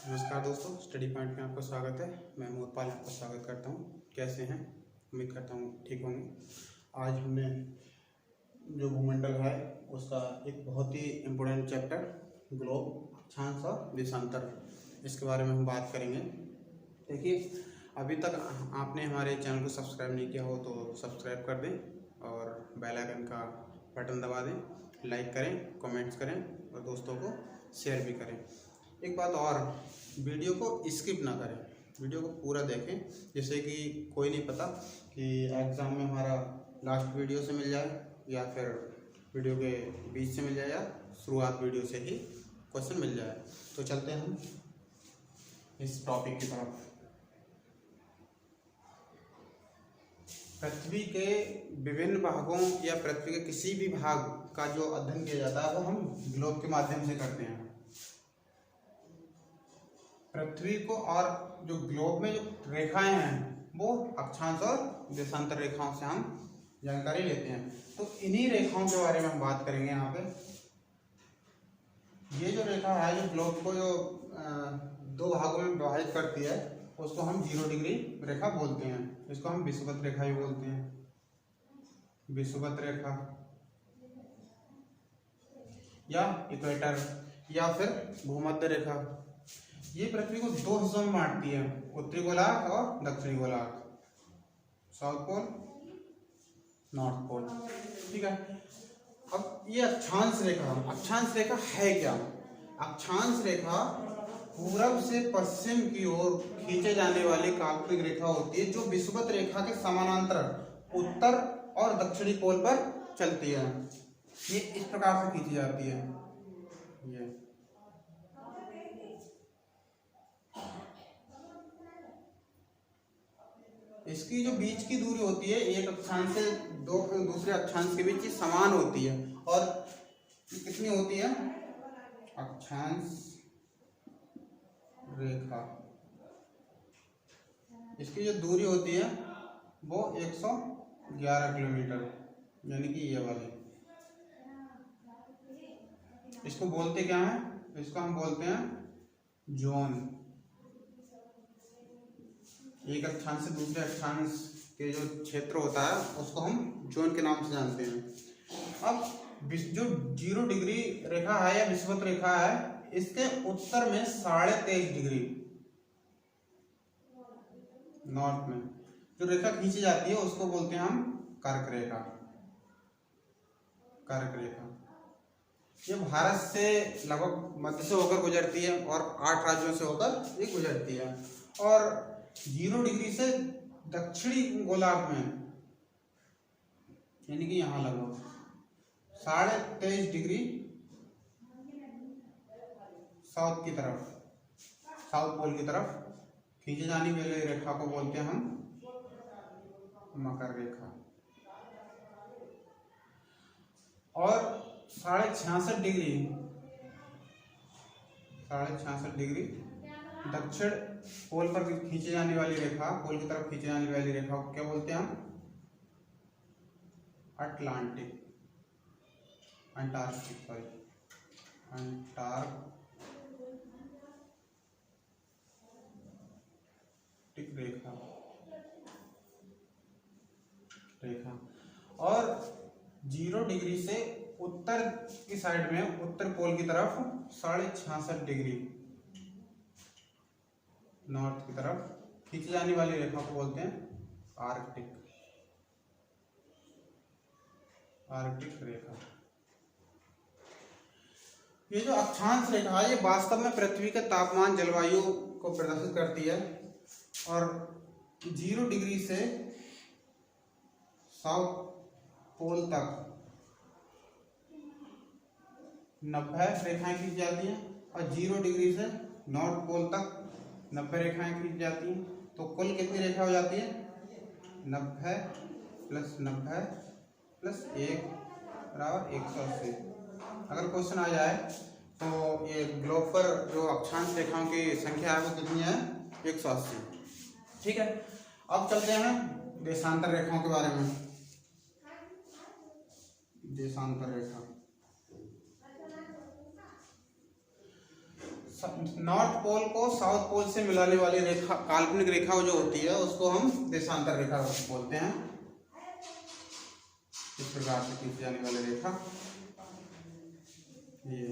नमस्कार दोस्तों, study point में आपका स्वागत है। मैं मोहपाल आपका स्वागत करता हूँ। कैसे हैं? उम्मीद करता हूँ ठीक होंगे। आज हमने जो भूमंडल है उसका एक बहुत ही इम्पोर्टेंट चैप्टर ग्लोब, अक्षांश और देशांतर, इसके बारे में हम बात करेंगे। देखिए, अभी तक आपने हमारे चैनल को सब्सक्राइब नहीं किया हो तो सब्सक्राइब कर दें और बेल आइकन का बटन दबा दें, लाइक करें, कमेंट्स करें और दोस्तों को शेयर भी करें। एक बात और, वीडियो को स्किप ना करें, वीडियो को पूरा देखें, जैसे कि कोई नहीं पता कि एग्ज़ाम में हमारा लास्ट वीडियो से मिल जाए या फिर वीडियो के बीच से मिल जाए या शुरुआत वीडियो से ही क्वेश्चन मिल जाए। तो चलते हैं हम इस टॉपिक की तरफ। पृथ्वी के विभिन्न भागों या पृथ्वी के किसी भी भाग का जो अध्ययन किया जाता है वो हम ग्लोब के माध्यम से करते हैं। पृथ्वी को और जो ग्लोब में जो रेखाएं हैं वो अक्षांश और देशांतर रेखाओं से हम जानकारी लेते हैं। तो इन्हीं रेखाओं के बारे में हम बात करेंगे। यहाँ पे ये जो रेखा है जो ग्लोब को जो दो भागों में विभाजित करती है उसको हम 0 डिग्री रेखा बोलते हैं। इसको हम विषुवत रेखा भी बोलते हैं, विषुवत रेखा या इक्वेटर या फिर भूमध्य रेखा। ये पृथ्वी को दो हिस्सों में बांटती है, उत्तरी गोलार्ध और दक्षिणी गोलार्ध, साउथ पोल, नॉर्थ पोल। ठीक है। अब ये अक्षांश रेखा है क्या? अक्षांश रेखा पूरब से पश्चिम की ओर खींचे जाने वाली काल्पनिक रेखा होती है जो विषुवत रेखा के समानांतर उत्तर और दक्षिणी पोल पर चलती है। ये इस प्रकार से खींची जाती है। ये इसकी जो बीच की दूरी होती है एक अक्षांश से दूसरे अक्षांश के बीच समान होती है। और कितनी होती है? अक्षांश रेखा, इसकी जो दूरी होती है वो 111 किलोमीटर, यानी कि ये वाली। इसको बोलते क्या है? इसको हम बोलते हैं जोन। एक अक्षांश से दूसरे अक्षांश के जो क्षेत्र होता है उसको हम जोन के नाम से जानते हैं। अब जो 0 डिग्री रेखा है या विषुवत रेखा है, इसके उत्तर में 23.5 डिग्री नॉर्थ में जो रेखा खींची जाती है उसको बोलते हैं हम कर्क रेखा। कर्क रेखा ये भारत से लगभग मध्य से होकर गुजरती है और 8 राज्यों से होकर ये गुजरती है। और 0 डिग्री से दक्षिणी गोलार्ध में, यानी कि यहाँ लगभग 23.5 डिग्री साउथ की तरफ, साउथ पोल की तरफ खींचे जाने वाली रेखा को बोलते हैं हम मकर रेखा। और 66.5 डिग्री दक्षिण पोल पर खींचे जाने वाली रेखा, पोल की तरफ खींचे जाने वाली रेखा को क्या बोलते हैं हम? अंटार्कटिक रेखा। और 0 डिग्री से उत्तर की साइड में, उत्तर पोल की तरफ 66.5 डिग्री नॉर्थ की तरफ खींची जाने वाली रेखा को बोलते हैं आर्कटिक रेखा। ये जो अक्षांश रेखा है ये वास्तव में पृथ्वी के तापमान, जलवायु को प्रदर्शित करती है। और 0 डिग्री से साउथ पोल तक 90 रेखाएं खींची जाती हैं और 0 डिग्री से नॉर्थ पोल तक 90 रेखाएं खींची जाती हैं। तो कुल कितनी रेखा हो जाती है? 90 + 90 + 1 बराबर 180। अगर क्वेश्चन आ जाए तो ये ग्लोब पर जो अक्षांश रेखाओं की संख्या है वो कितनी है? 180। ठीक है। अब चलते हैं देशांतर रेखाओं के बारे में। देशांतर रेखा नॉर्थ पोल को साउथ पोल से मिलाने वाली रेखा, काल्पनिक रेखा जो होती है उसको हम देशांतर रेखा बोलते हैं। इस प्रकार से खींची जाने वाली रेखा ये,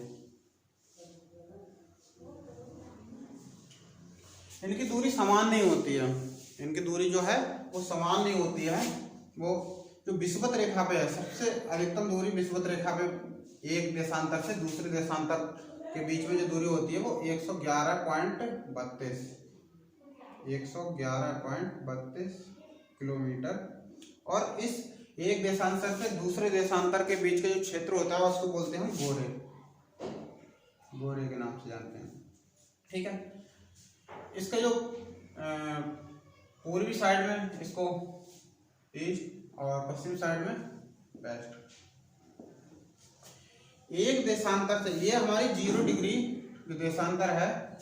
इनकी दूरी समान नहीं होती है, इनकी दूरी जो है वो समान नहीं होती है। वो जो विषुवत रेखा पे है, सबसे अधिकतम दूरी विषुवत रेखा पे एक देशांतर से दूसरे देशांतर के बीच में जो दूरी होती है वो 111.32 किलोमीटर। और इस एक देशांतर से दूसरे देशांतर के बीच का जो क्षेत्र होता है उसको बोलते हैं गोरे के नाम से जानते हैं। ठीक है, इसका जो पूर्वी साइड में इसको ईस्ट और पश्चिम साइड में वेस्ट। एक देशांतर से, ये हमारी 0 डिग्री जो देशांतर है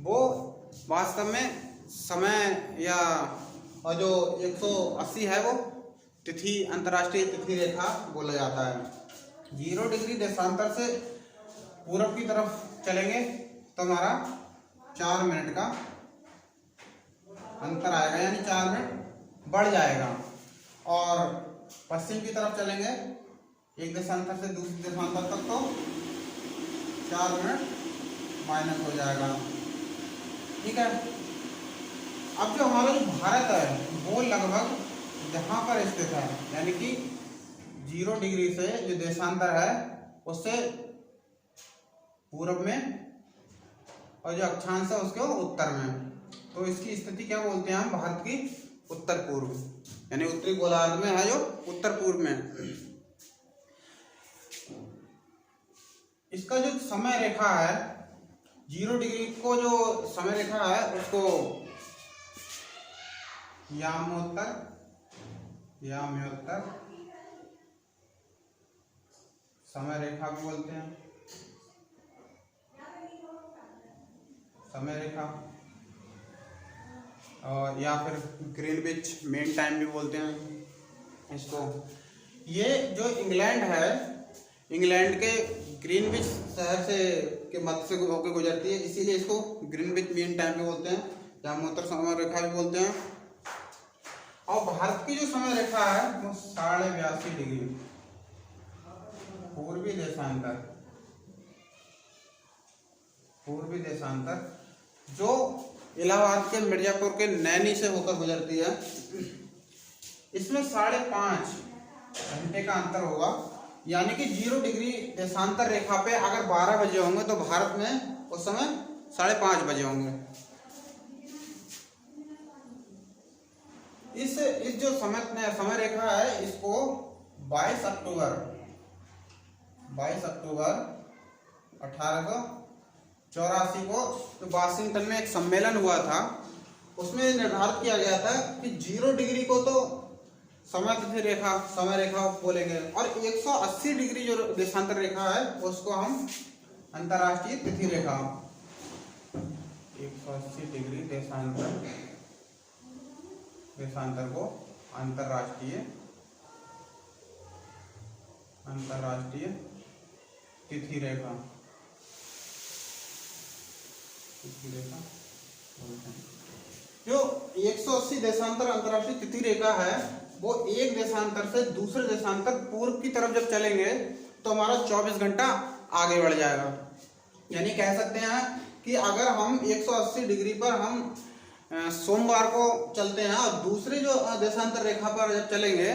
वो वास्तव में समय या और जो 180 है वो तिथि, अंतर्राष्ट्रीय तिथि रेखा बोला जाता है। 0 डिग्री देशांतर से पूरब की तरफ चलेंगे तो हमारा 4 मिनट का अंतर आएगा, यानी 4 मिनट बढ़ जाएगा। और पश्चिम की तरफ चलेंगे एक देशांतर से दूसरे देशांतर तक तो 4 मिनट माइनस हो जाएगा। ठीक है, अब जो हमारा जो भारत है वो लगभग जहाँ पर स्थित है, यानी कि 0 डिग्री से जो देशांतर है उससे पूर्व में और जो अक्षांश है उसके उत्तर में, तो इसकी स्थिति क्या बोलते हैं हम, भारत की उत्तर पूर्व, यानी उत्तरी गोलार्ध में है जो उत्तर पूर्व में। इसका जो समय रेखा है 0 डिग्री को जो समय रेखा है उसको याम्योत्तर समय रेखा भी बोलते हैं, समय रेखा, और या फिर ग्रीनविच मीन टाइम भी बोलते हैं इसको। ये जो इंग्लैंड है, इंग्लैंड के ग्रीनविच शहर से के मध्य से होकर गुजरती है, इसीलिए इसको ग्रीनविच मीन टाइम भी बोलते हैं, याम्योत्तर समय रेखा भी बोलते हैं। और भारत की जो समय रेखा है वो 82.5 डिग्री पूर्वी देशांतर जो इलाहाबाद के मिर्जापुर के नैनी से होकर गुजरती है, इसमें 5.5 घंटे का अंतर होगा। यानी कि 0 डिग्री देशांतर रेखा पे अगर 12 बजे होंगे तो भारत में उस समय 5:30 बजे होंगे। इस जो समय रेखा है इसको 22 अक्टूबर 1884 को तो वाशिंगटन में एक सम्मेलन हुआ था, उसमें निर्धारित किया गया था कि 0 डिग्री को तो समय रेखा बोलेंगे, और 180 डिग्री जो देशांतर रेखा है उसको हम अंतर्राष्ट्रीय तिथि रेखा, 180 डिग्री देशांतर को अंतर्राष्ट्रीय तिथि रेखा जो 180 देशांतर अंतर्राष्ट्रीय तिथि रेखा है वो एक देशांतर से दूसरे देशांतर पूर्व की तरफ जब चलेंगे तो हमारा 24 घंटा आगे बढ़ जाएगा। यानी कह सकते हैं कि अगर हम 180 डिग्री पर हम सोमवार को चलते हैं और दूसरे जो देशांतर रेखा पर जब चलेंगे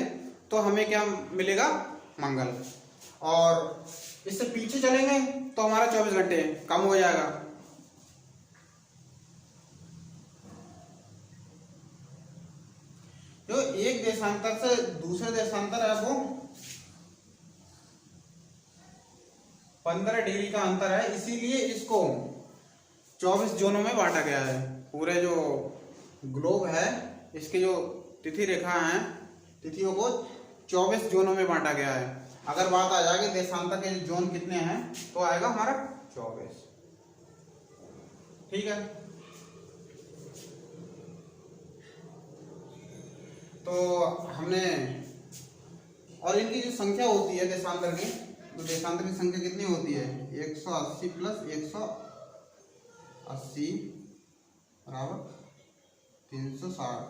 तो हमें क्या मिलेगा, मंगल, और इससे पीछे चलेंगे तो हमारा 24 घंटे कम हो जाएगा। जो एक देशांतर से दूसरे देशांतर है वो 15 डिग्री का अंतर है, इसीलिए इसको 24 जोनों में बांटा गया है। पूरे जो ग्लोब है इसके जो तिथि रेखा हैं, तिथियों को 24 जोनों में बांटा गया है। अगर बात आ जाएगी देशांतर के जोन कितने हैं तो आएगा हमारा 24। ठीक है, तो हमने, और इनकी जो संख्या होती है देशांतर की, तो देशांतर की संख्या कितनी होती है, 180 प्लस 80 बराबर 360,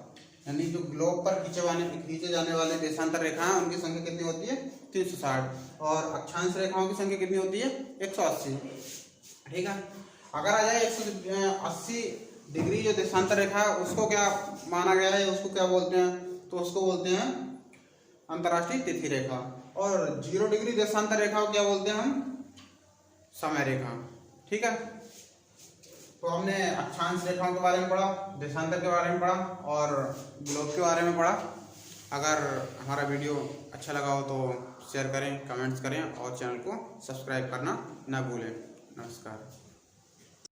यानी जो ग्लोब पर खींचे जाने वाले देशांतर रेखाएं उनकी संख्या कितनी होती है 360, और अक्षांश रेखाओं की संख्या कितनी होती है 180। ठीक है, अगर आ जाए 180 डिग्री जो देशांतर रेखा है उसको क्या माना गया है, उसको क्या बोलते हैं, तो उसको बोलते हैं अंतर्राष्ट्रीय तिथि रेखा। और 0 डिग्री देशांतर रेखा को क्या बोलते हैं हम, समय रेखा। ठीक है, तो हमने अक्षांश रेखाओं के बारे में पढ़ा, देशांतर के बारे में पढ़ा और ग्लोब के बारे में पढ़ा। अगर हमारा वीडियो अच्छा लगा हो तो शेयर करें, कमेंट्स करें और चैनल को सब्सक्राइब करना ना भूलें। नमस्कार।